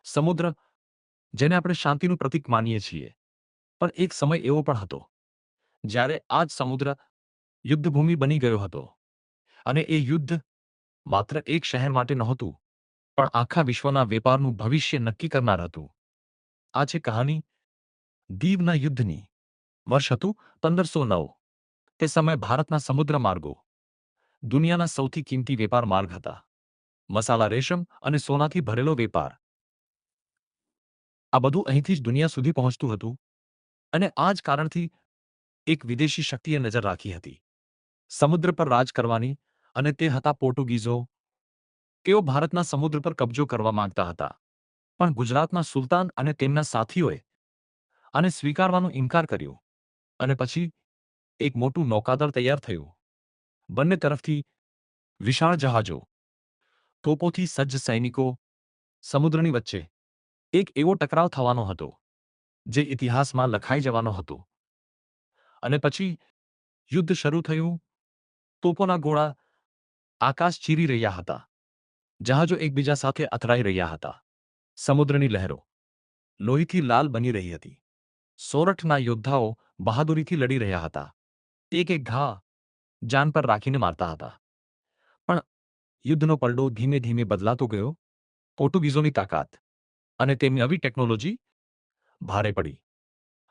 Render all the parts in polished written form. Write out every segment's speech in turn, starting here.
સમુદ્ર, જેને આપણે શાંતિનું પ્રતીક માનીએ છીએ, પણ એક સમય એવો પણ હતો જ્યારે આ જ સમુદ્ર યુદ્ધભૂમિ બની ગયો હતો. અને એ યુદ્ધ માત્ર એક શહેર માટે નહોતું, પણ આખા વિશ્વના વેપારનું ભવિષ્ય નક્કી કરનાર હતું. આ છે કહાની દીવના યુદ્ધની. વર્ષ હતું 1509. તે સમયે ભારતના સમુદ્ર માર્ગો દુનિયાના સૌથી કિંમતી વેપાર માર્ગ હતા. મસાલા, રેશમ અને સોનાથી ભરેલો વેપાર, આ બધું અહીંથી જ દુનિયા સુધી પહોંચતું હતું. અને આ જ કારણથી એક વિદેશી શક્તિએ નજર રાખી હતી સમુદ્ર પર રાજ કરવાની, અને તે હતા પોર્ટુગીઝો. તેઓ ભારતના સમુદ્ર પર કબજો કરવા માંગતા હતા, પણ ગુજરાતના સુલતાન અને તેમના સાથીઓએ આને સ્વીકારવાનો ઇનકાર કર્યો. અને પછી એક મોટું નૌકાદળ તૈયાર થયું. બંને તરફથી વિશાળ જહાજો, તોપોથી સજ્જ સૈનિકો. સમુદ્રની વચ્ચે એક એવો ટકરાવ થવાનો હતો જે ઇતિહાસમાં લખાઈ જવાનો હતો. અને પછી યુદ્ધ શરૂ થયું. તોપોના ગોળા આકાશ ચીરી રહ્યા હતા. જહાજો એકબીજા સાથે અથડાઈ રહ્યા હતા. સમુદ્રની લહેરો લોહીથી લાલ બની રહી હતી. સોરઠના યોદ્ધાઓ બહાદુરીથી લડી રહ્યા હતા. એક એક ઘા જાન પર રાખીને મારતા હતા. પણ યુદ્ધનો પલડો ધીમે ધીમે બદલાતો ગયો. પોર્ટુગીઝોની તાકાત અને તેમની નવી ટેકનોલોજી ભારે પડી,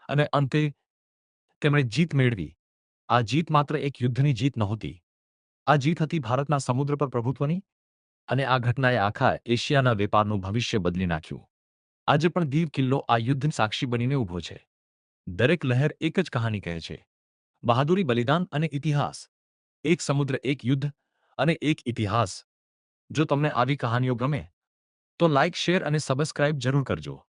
અને અંતે તેમણે જીત મેળવી. આ જીત માત્ર એક યુદ્ધની જીત નહોતી. આ જીત હતી ભારતના સમુદ્ર પર પ્રભુત્વની. અને આ ઘટનાએ આખા એશિયાના વેપારનું ભવિષ્ય બદલી નાખ્યું. આજે પણ દીવ કિલ્લો આ યુદ્ધ સાક્ષી બનીને ઊભો છે. દરેક લહેર એક જ કહાની કહે છે: બહાદુરી, બલિદાન અને ઇતિહાસ. એક સમુદ્ર, એક યુદ્ધ અને એક ઇતિહાસ. જો તમને આવી કહાનીઓ ગમે તો લાઇક, શેર અને સબસ્ક્રાઇબ જરૂર કરજો.